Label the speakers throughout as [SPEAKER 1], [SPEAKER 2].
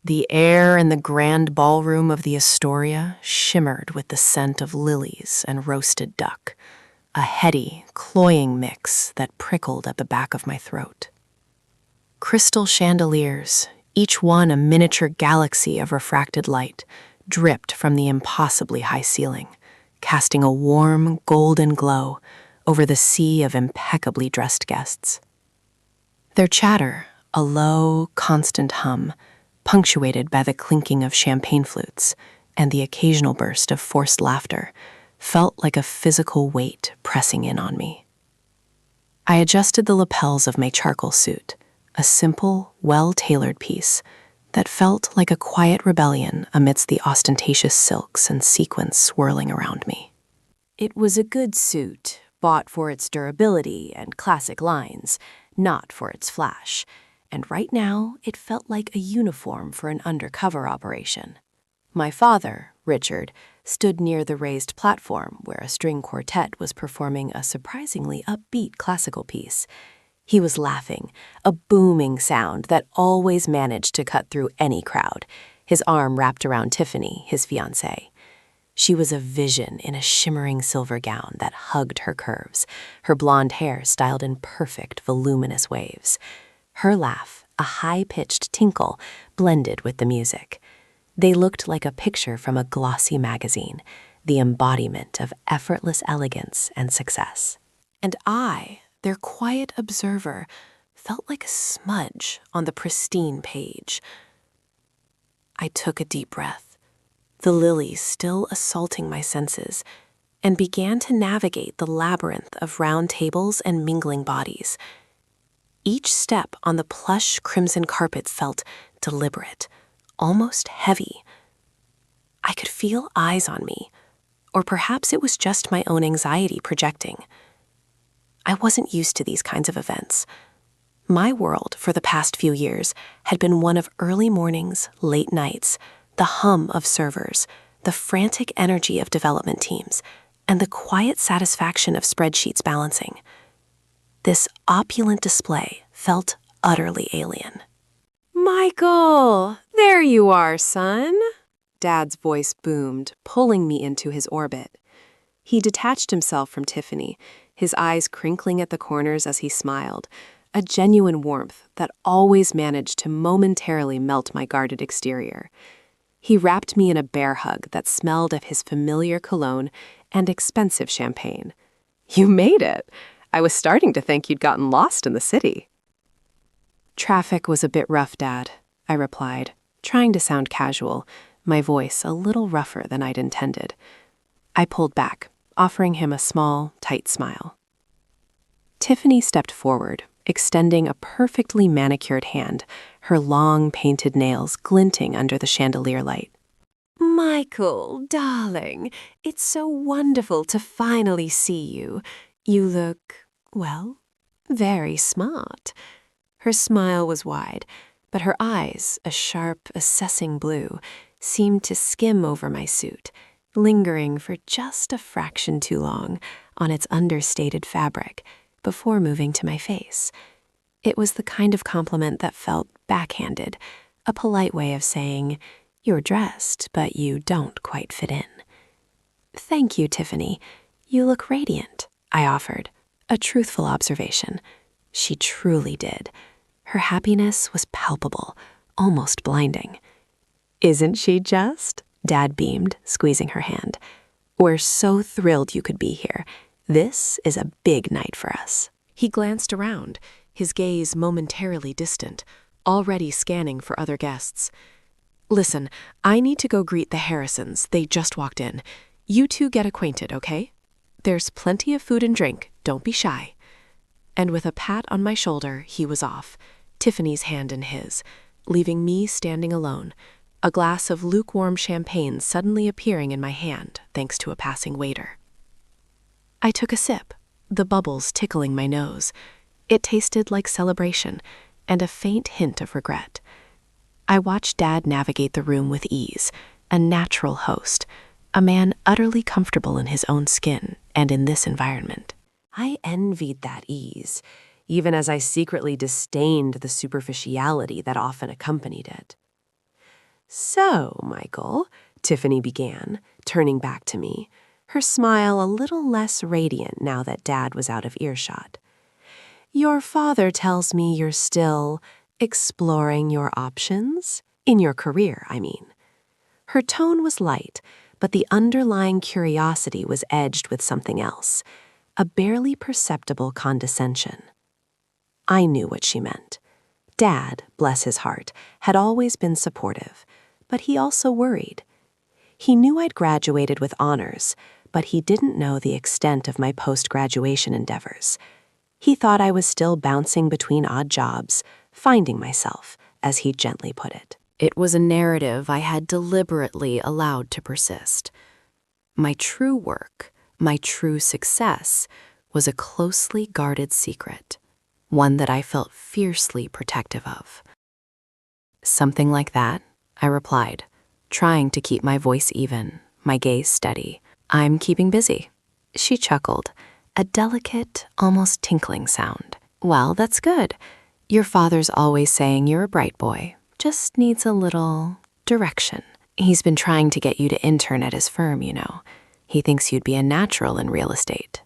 [SPEAKER 1] The air in the grand ballroom of the Astoria shimmered with the scent of lilies and roasted duck, a heady, cloying mix that prickled at the back of my throat. Crystal chandeliers, each one a miniature galaxy of refracted light, dripped from the impossibly high ceiling, casting a warm, golden glow over the sea of impeccably dressed guests. Their chatter, a low, constant hum, punctuated by the clinking of champagne flutes and the occasional burst of forced laughter, felt like a physical weight pressing in on me. I adjusted the lapels of my charcoal suit, a simple, well-tailored piece that felt like a quiet rebellion amidst the ostentatious silks and sequins swirling around me. It was a good suit, bought for its durability and classic lines, not for its flash, and right now it felt like a uniform for an undercover operation. My father, Richard, stood near the raised platform where a string quartet was performing a surprisingly upbeat classical piece. He was laughing, a booming sound that always managed to cut through any crowd, his arm wrapped around Tiffany, his fiancée. She was a vision in a shimmering silver gown that hugged her curves, her blonde hair styled in perfect, voluminous waves. Her laugh, a high-pitched tinkle, blended with the music. They looked like a picture from a glossy magazine, the embodiment of effortless elegance and success. And I, their quiet observer, felt like a smudge on the pristine page. I took a deep breath, the lilies still assaulting my senses, and began to navigate the labyrinth of round tables and mingling bodies. Each step on the plush crimson carpet felt deliberate, almost heavy. I could feel eyes on me, or perhaps it was just my own anxiety projecting. I wasn't used to these kinds of events. My world, for the past few years, had been one of early mornings, late nights, the hum of servers, the frantic energy of development teams, and the quiet satisfaction of spreadsheets balancing. This opulent display felt utterly alien.
[SPEAKER 2] "Michael, there you are, son," Dad's voice boomed, pulling me into his orbit. He detached himself from Tiffany, his eyes crinkling at the corners as he smiled, a genuine warmth that always managed to momentarily melt my guarded exterior. He wrapped me in a bear hug that smelled of his familiar cologne and expensive champagne. "You made it. I was starting to think you'd gotten lost in the city." "Traffic was a bit rough, Dad," I replied, trying to sound casual, my voice a little rougher than I'd intended. I pulled back, offering him a small, tight smile. Tiffany stepped forward, extending a perfectly manicured hand, her long, painted nails glinting under the chandelier light. "Michael, darling, it's so wonderful to finally see you. You look, well, very smart." Her smile was wide, but her eyes, a sharp, assessing blue, seemed to skim over my suit, lingering for just a fraction too long on its understated fabric before moving to my face. It was the kind of compliment that felt backhanded, a polite way of saying, "You're dressed, but you don't quite fit in." "Thank you, Tiffany. You look radiant," I offered, a truthful observation. She truly did. Her happiness was palpable, almost blinding. "Isn't she just?" Dad beamed, squeezing her hand. "We're so thrilled you could be here. This is a big night for us." He glanced around, his gaze momentarily distant, already scanning for other guests. "Listen, I need to go greet the Harrisons. They just walked in. You two get acquainted, okay? There's plenty of food and drink. Don't be shy." And with a pat on my shoulder, he was off, Tiffany's hand in his, leaving me standing alone, a glass of lukewarm champagne suddenly appearing in my hand thanks to a passing waiter. I took a sip, the bubbles tickling my nose. It tasted like celebration and a faint hint of regret. I watched Dad navigate the room with ease, a natural host, a man utterly comfortable in his own skin and in this environment. I envied that ease, even as I secretly disdained the superficiality that often accompanied it. So, Michael, Tiffany began, turning back to me, her smile a little less radiant now that Dad was out of earshot. Your father tells me you're still exploring your options? In your career, I mean. Her tone was light, but the underlying curiosity was edged with something else, a barely perceptible condescension. I knew what she meant. Dad, bless his heart, had always been supportive, but he also worried. He knew I'd graduated with honors, but he didn't know the extent of my post-graduation endeavors. He thought I was still bouncing between odd jobs, finding myself, as he gently put it.
[SPEAKER 1] It was a narrative I had deliberately allowed to persist. My true work, my true success, was a closely guarded secret, one that I felt fiercely protective of. Something like that, I replied, trying to keep my voice even, my gaze steady. I'm keeping busy. She chuckled, a delicate, almost tinkling sound. Well, that's good. Your father's always saying you're a bright boy. Just needs a little direction. He's been trying to get you to intern at his firm, you know. He thinks you'd be a natural in real estate.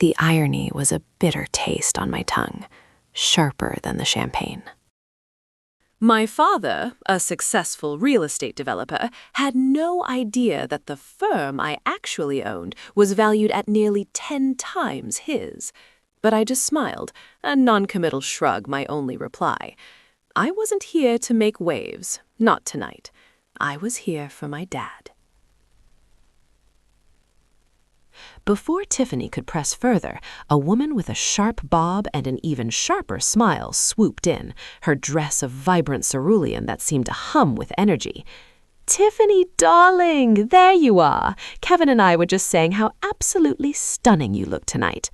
[SPEAKER 1] The irony was a bitter taste on my tongue, sharper than the champagne.
[SPEAKER 3] My father, a successful real estate developer, had no idea that the firm I actually owned was valued at nearly 10 times his. But I just smiled, a noncommittal shrug my only reply. I wasn't here to make waves, not tonight. I was here for my dad.
[SPEAKER 2] Before Tiffany could press further, a woman with a sharp bob and an even sharper smile swooped in, her dress of vibrant cerulean that seemed to hum with energy. Tiffany, darling, there you are. Kevin and I were just saying how absolutely stunning you look tonight.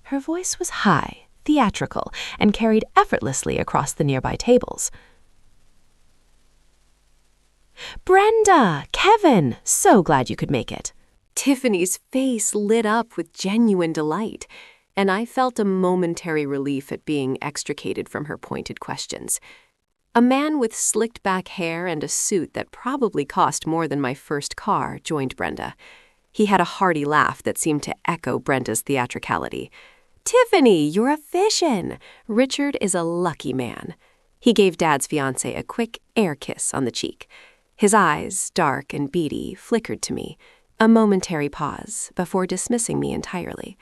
[SPEAKER 2] Her voice was high, theatrical, and carried effortlessly across the nearby tables. Brenda, Kevin, so glad you could make it.
[SPEAKER 1] Tiffany's face lit up with genuine delight, and I felt a momentary relief at being extricated from her pointed questions. A man with slicked back hair and a suit that probably cost more than my first car joined Brenda. He had a hearty laugh that seemed to echo Brenda's theatricality. Tiffany, you're a fishin'. Richard is a lucky man. He gave Dad's fiancée a quick air kiss on the cheek. His eyes, dark and beady, flickered to me. A momentary pause before dismissing me entirely.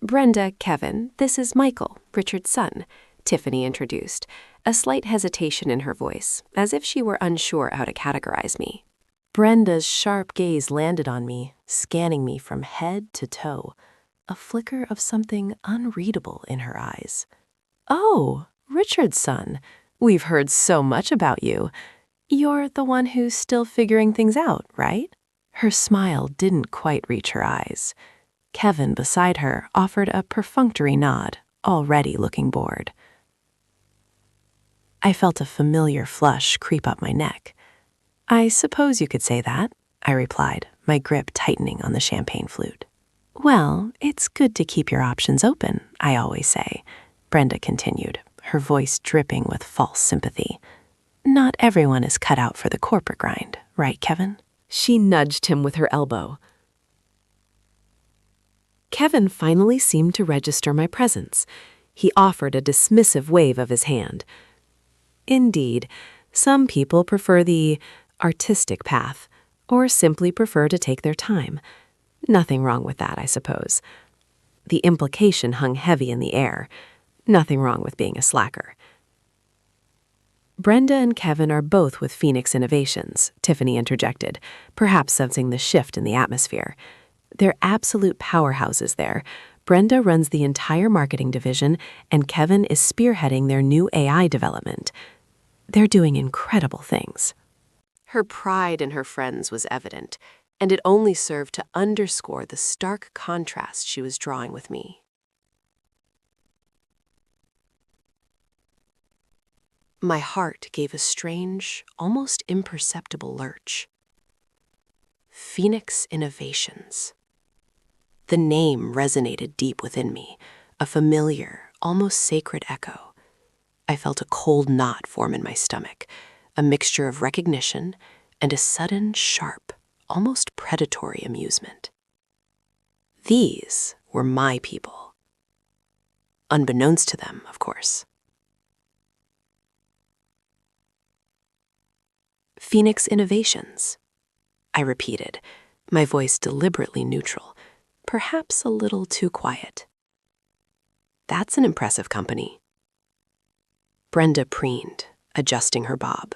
[SPEAKER 1] Brenda, Kevin, this is Michael, Richard's son, Tiffany introduced, a slight hesitation in her voice, as if she were unsure how to categorize me.
[SPEAKER 2] Brenda's sharp gaze landed on me, scanning me from head to toe, a flicker of something unreadable in her eyes. Oh, Richard's son. We've heard so much about you. You're the one who's still figuring things out, right? Her smile didn't quite reach her eyes. Kevin beside her offered a perfunctory nod, already looking bored. I felt a familiar flush creep up my neck. I suppose you could say that, I replied, my grip tightening on the champagne flute. Well, it's good to keep your options open, I always say, Brenda continued, her voice dripping with false sympathy. Not everyone is cut out for the corporate grind, right, Kevin? She nudged him with her elbow. Kevin finally seemed to register my presence. He offered a dismissive wave of his hand. Indeed, some people prefer the artistic path, or simply prefer to take their time. Nothing wrong with that, I suppose. The implication hung heavy in the air. Nothing wrong with being a slacker. Brenda and Kevin are both with Phoenix Innovations, Tiffany interjected, perhaps sensing the shift in the atmosphere. They're absolute powerhouses there. Brenda runs the entire marketing division, and Kevin is spearheading their new AI development. They're doing incredible things. Her pride in her friends was evident, and it only served to underscore the stark contrast she was drawing with me. My heart gave a strange, almost imperceptible lurch. Phoenix Innovations. The name resonated deep within me, a familiar, almost sacred echo. I felt a cold knot form in my stomach,
[SPEAKER 1] a mixture of recognition and a sudden, sharp, almost predatory amusement. These were my people. Unbeknownst to them, of course. Phoenix Innovations, I repeated, my voice deliberately neutral, perhaps a little too quiet. That's an impressive company. Brenda preened, adjusting her bob.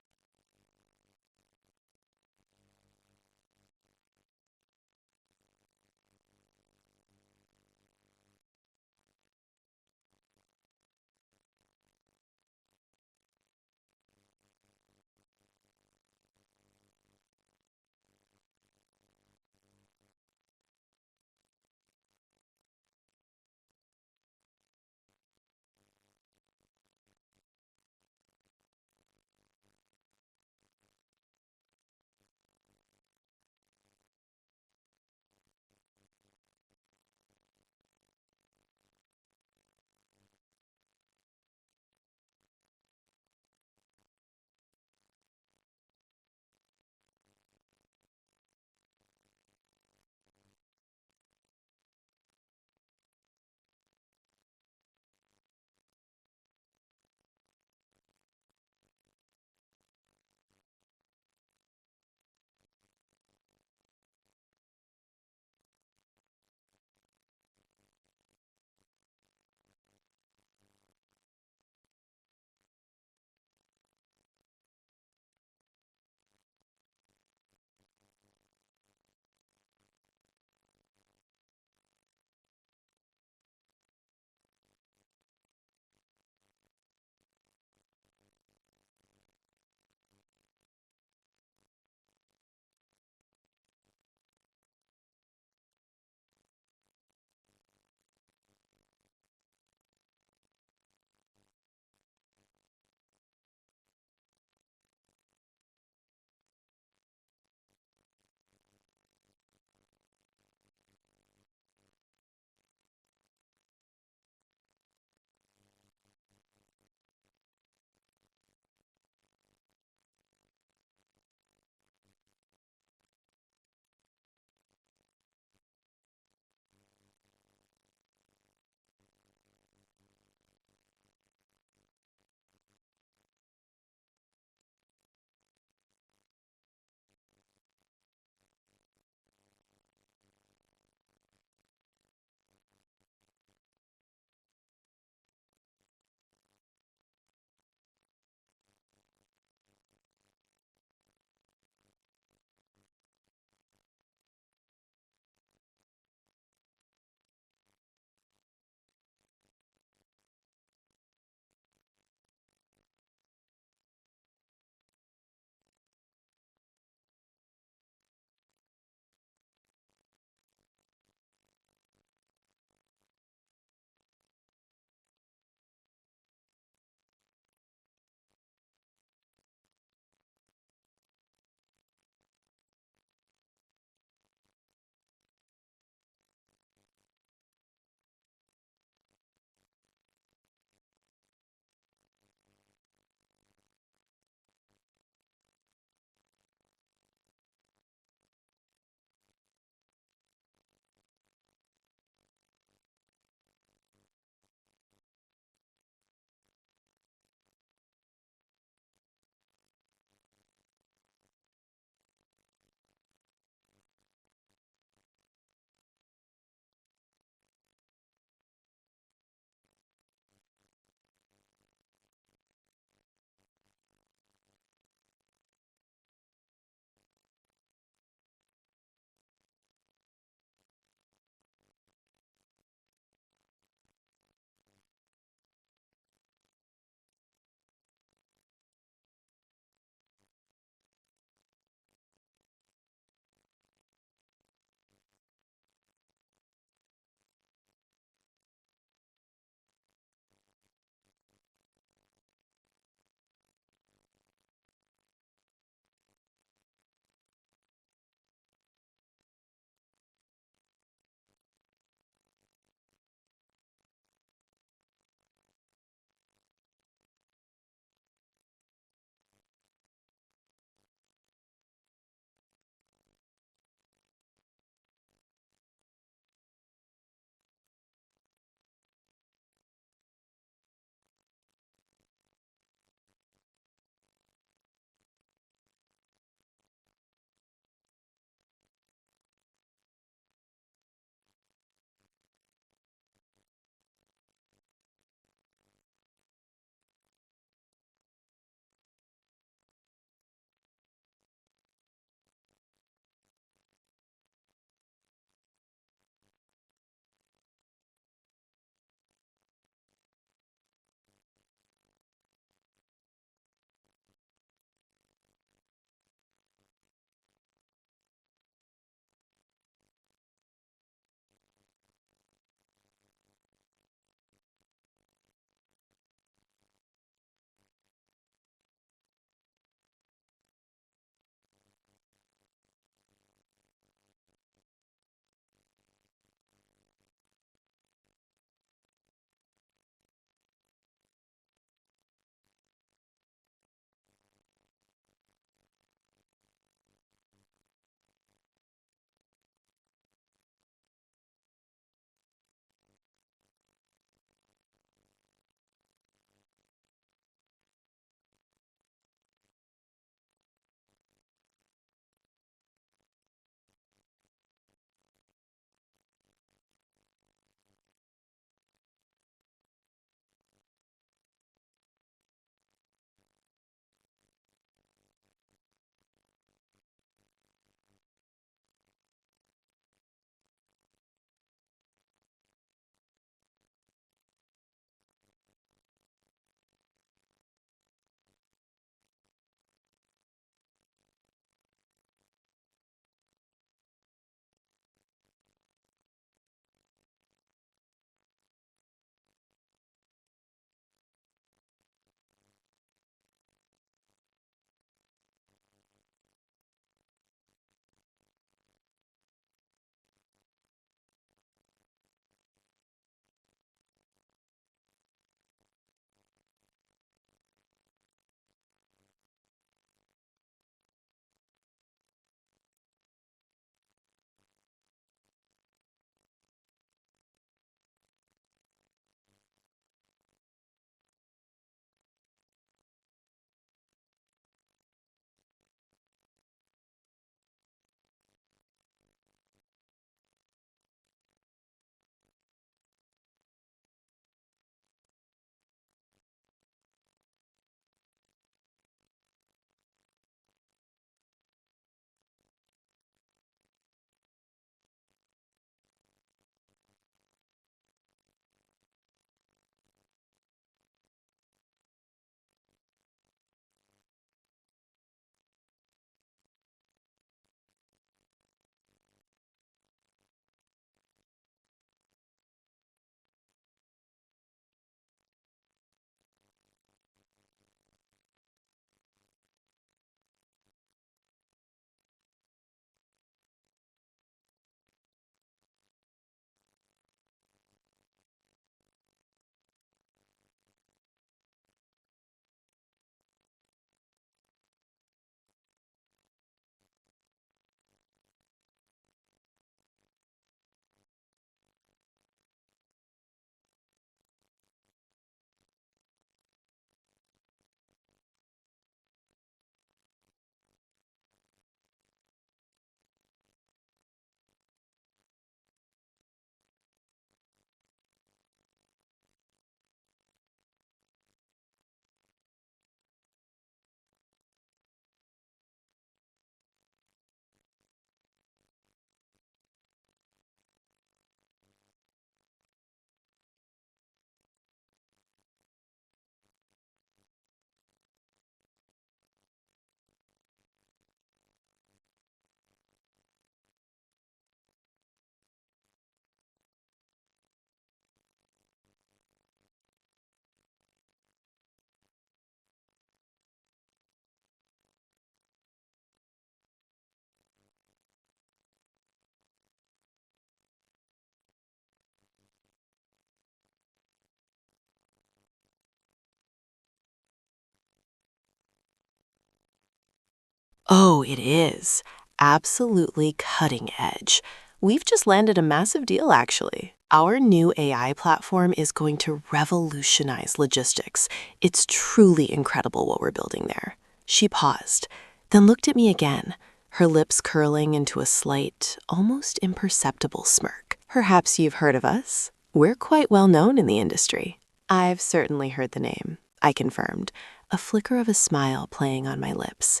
[SPEAKER 1] Oh, it is. Absolutely cutting edge. We've just landed a massive deal, actually. Our new AI platform is going to revolutionize logistics. It's truly incredible what we're building there. She paused, then looked at me again, her lips curling into a slight, almost imperceptible smirk. Perhaps you've heard of us? We're quite well known in the industry. I've certainly heard the name, I confirmed, a flicker of a smile playing on my lips.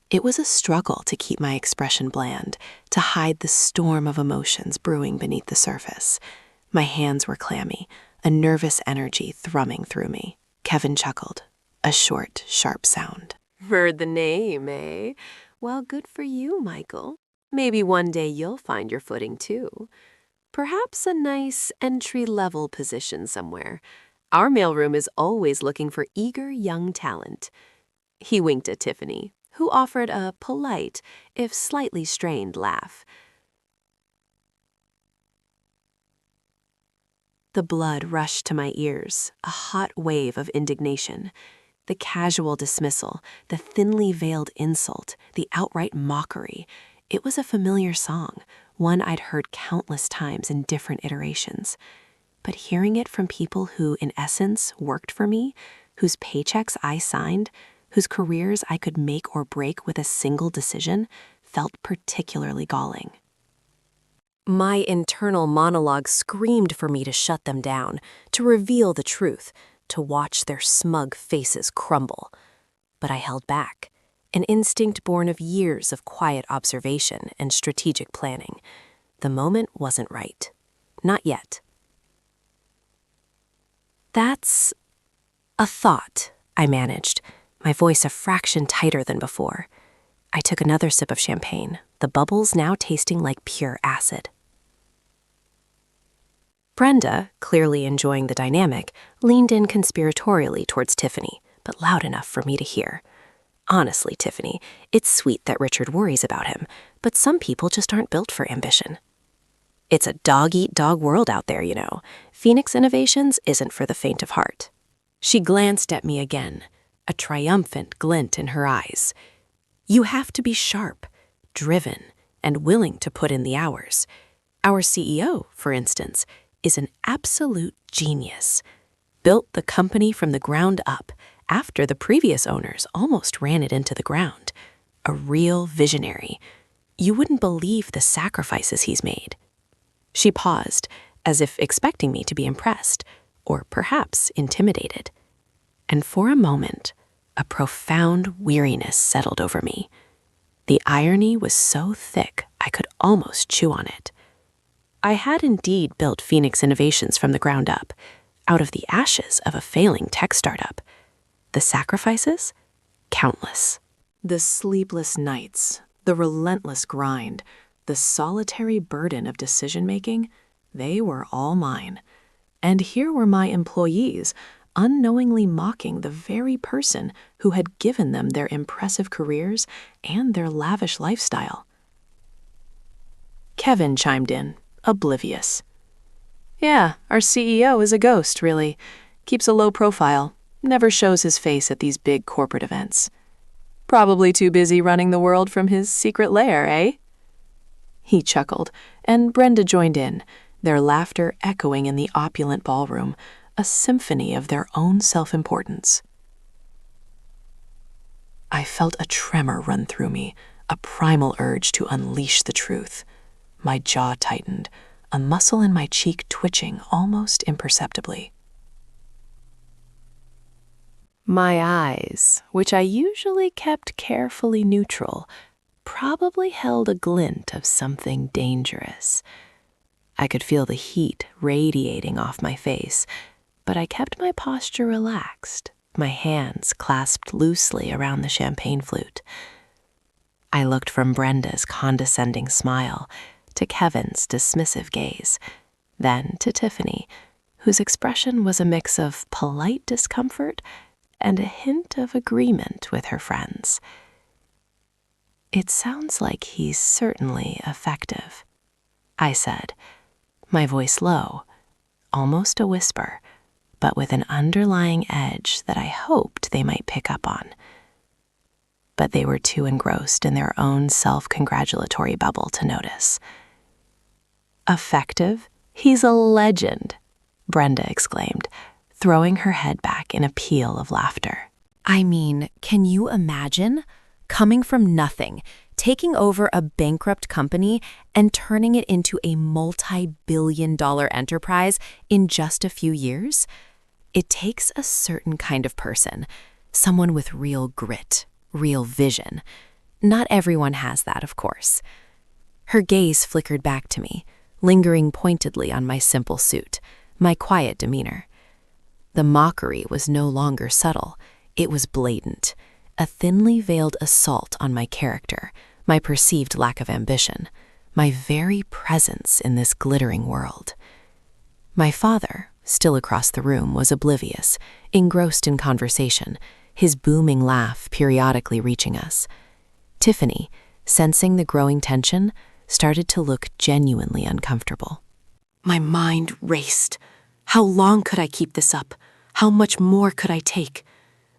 [SPEAKER 1] It was a struggle to keep my expression bland, to hide the storm of emotions brewing beneath the surface. My hands were clammy, a nervous energy thrumming through me. Kevin chuckled, a short, sharp sound.
[SPEAKER 2] Heard the name, eh? Well, good for you, Michael. Maybe one day you'll find your footing, too. Perhaps a nice entry-level position somewhere. Our mailroom is always looking for eager young talent. He winked at Tiffany, who offered a polite, if slightly strained laugh. The blood rushed to my ears, a hot wave of indignation. The casual dismissal, the thinly veiled insult, the outright mockery. It was a familiar song, one I'd heard countless times in different iterations. But hearing it from people who, in essence, worked for me, whose paychecks I signed, whose careers I could make or break with a single decision, felt particularly galling. My internal monologue screamed for me to shut them down, to reveal the truth, to watch their smug faces crumble. But I held back, an instinct born of years of quiet observation and strategic planning. The moment wasn't right. Not yet. That's a thought, I managed, my voice a fraction tighter than before. I took another sip of champagne, the bubbles now tasting like pure acid. Brenda, clearly enjoying the dynamic, leaned in conspiratorially towards Tiffany, but loud enough for me to hear. Honestly, Tiffany, it's sweet that Richard worries about him, but some people just aren't built for ambition. It's a dog-eat-dog world out there, you know. Phoenix Innovations isn't for the faint of heart. She glanced at me again, a triumphant glint in her eyes. You have to be sharp, driven, and willing to put in the hours. Our CEO, for instance, is an absolute genius. Built the company from the ground up after the previous owners almost ran it into the ground. A real visionary. You wouldn't believe the sacrifices he's made. She paused, as if expecting me to be impressed, or perhaps intimidated. And for a moment, a profound weariness settled over me. The irony was so thick I could almost chew on it. I had indeed built Phoenix Innovations from the ground up, out of the ashes of a failing tech startup. The sacrifices? Countless. The sleepless nights, the relentless grind, the solitary burden of decision-making, they were all mine. And here were my employees, unknowingly mocking the very person who had given them their impressive careers and their lavish lifestyle. Kevin chimed in, oblivious. Yeah, our CEO is a ghost, really. Keeps a low profile, never shows his face at these big corporate events. Probably too busy running the world from his secret lair, eh? He chuckled, and Brenda joined in, their laughter echoing in the opulent ballroom, a symphony of their own self-importance. I felt a tremor run through me, a primal urge to unleash the truth. My jaw tightened, a muscle in my cheek twitching almost imperceptibly. My eyes, which I usually kept carefully neutral, probably held a glint of something dangerous. I could feel the heat radiating off my face, but I kept my posture relaxed, my hands clasped loosely around the champagne flute. I looked from Brenda's condescending smile to Kevin's dismissive gaze, then to Tiffany, whose expression was a mix of polite discomfort and a hint of agreement with her friends. It sounds like he's certainly effective, I said, my voice low, almost a whisper, but with an underlying edge that I hoped they might pick up on.
[SPEAKER 1] but they were too engrossed in their own self-congratulatory bubble to notice. "Effective? He's a legend," Brenda exclaimed, throwing her head back in a peal of laughter.
[SPEAKER 4] I mean, can you imagine? Coming from nothing, taking over a bankrupt company and turning it into a multi-billion-dollar enterprise in just a few years? It takes a certain kind of person, someone with real grit, real vision. Not everyone has that, of course. Her gaze flickered back to me, lingering pointedly on my simple suit, my quiet demeanor. The mockery was no longer subtle. It was blatant, a thinly veiled assault on my character, my perceived lack of ambition, my very presence in this glittering world. My father, still across the room, was oblivious, engrossed in conversation, his booming laugh periodically reaching us. Tiffany, sensing the growing tension, started to look genuinely uncomfortable.
[SPEAKER 1] My mind raced. How long could I keep this up? How much more could I take?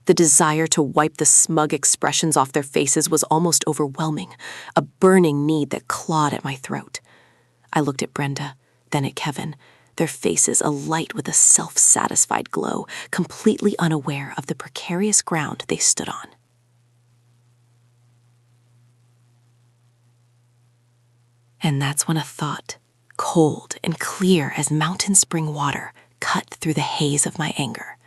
[SPEAKER 1] The desire to wipe the smug expressions off their faces was almost overwhelming, a burning need that clawed at my throat. I looked at Brenda, then at Kevin, their faces alight with a self-satisfied glow, completely unaware of the precarious ground they stood on. And that's when a thought, cold and clear as mountain spring water, cut through the haze of my anger.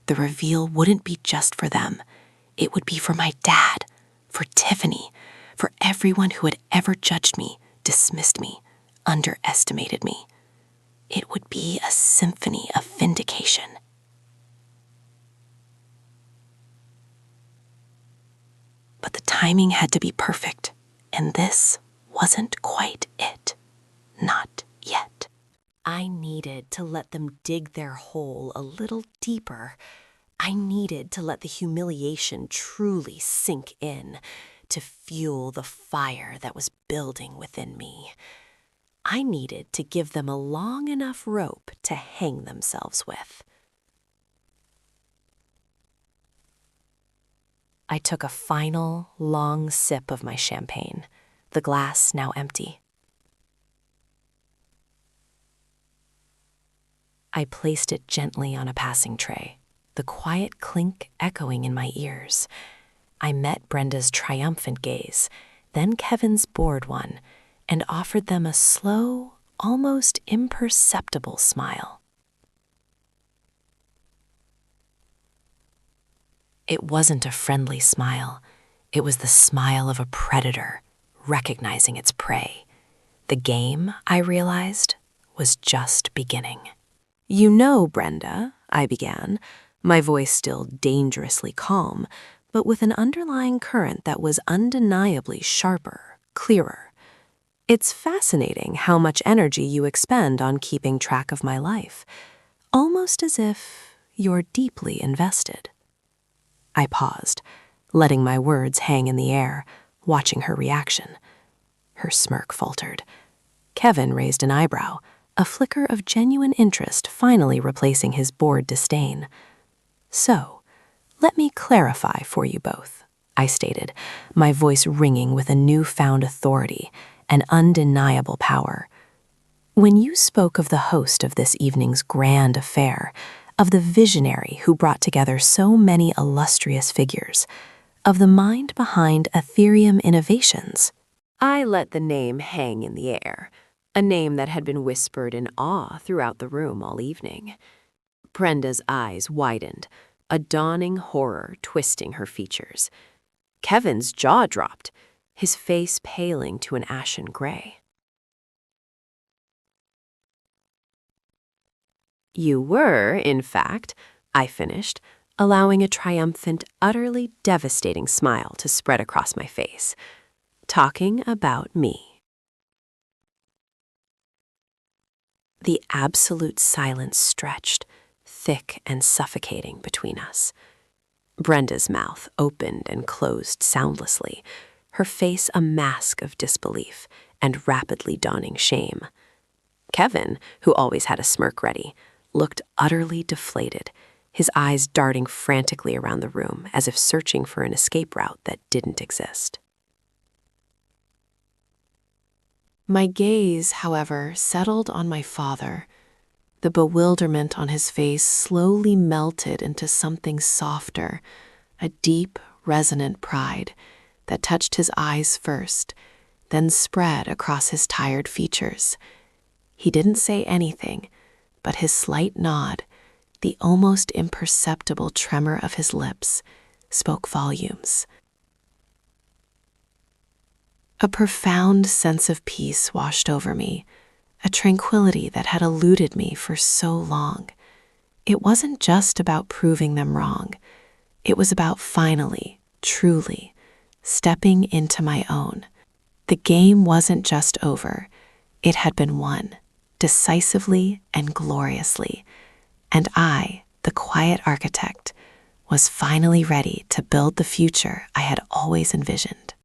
[SPEAKER 1] The reveal wouldn't be just for them. It would be for my dad, for Tiffany, for everyone who had ever judged me, dismissed me, underestimated me. It would be a symphony of vindication. But the timing had to be perfect, and this wasn't quite it. Not yet. I needed to let them dig their hole a little deeper. I needed to let the humiliation truly sink in, to fuel the fire that was building within me. I needed to give them a long enough rope to hang themselves with. I took a final, long sip of my champagne, the glass now empty. I placed it gently on a passing tray, the quiet clink echoing in my ears. I met Brenda's triumphant gaze, then Kevin's bored one, and offered them a slow, almost imperceptible smile. It wasn't a friendly smile. It was the smile of a predator, recognizing its prey. The game, I realized, was just beginning. "You know, Brenda," I began, my voice still dangerously calm, but with an underlying current that was undeniably sharper, clearer. "It's fascinating how much energy you expend on keeping track of my life, almost as if you're deeply invested." I paused, letting my words hang in the air, watching her reaction. Her smirk faltered. Kevin raised an eyebrow, a flicker of genuine interest finally replacing his bored disdain. "So, let me clarify for you both," I stated, my voice ringing with a newfound authority, an undeniable power. "When you spoke of the host of this evening's grand affair, of the visionary who brought together so many illustrious figures, of the mind behind Ethereum Innovations," I let the name hang in the air, a name that had been whispered in awe throughout the room all evening. Brenda's eyes widened, a dawning horror twisting her features. Kevin's jaw dropped, his face paling to an ashen gray. "You were, in fact," I finished, allowing a triumphant, utterly devastating smile to spread across my face, "talking about me." The absolute silence stretched, thick and suffocating between us. Brenda's mouth opened and closed soundlessly, her face a mask of disbelief and rapidly dawning shame. Kevin, who always had a smirk ready, looked utterly deflated,
[SPEAKER 2] his eyes darting frantically around the room as if searching for an escape route that didn't exist.
[SPEAKER 1] My gaze, however, settled on my father. The bewilderment on his face slowly melted into something softer, a deep, resonant pride that touched his eyes first, then spread across his tired features. He didn't say anything, but his slight nod, the almost imperceptible tremor of his lips, spoke volumes. A profound sense of peace washed over me, a tranquility that had eluded me for so long. It wasn't just about proving them wrong. It was about finally, truly, stepping into my own. The game wasn't just over. It had been won, decisively and gloriously. And I, the quiet architect, was finally ready to build the future I had always envisioned.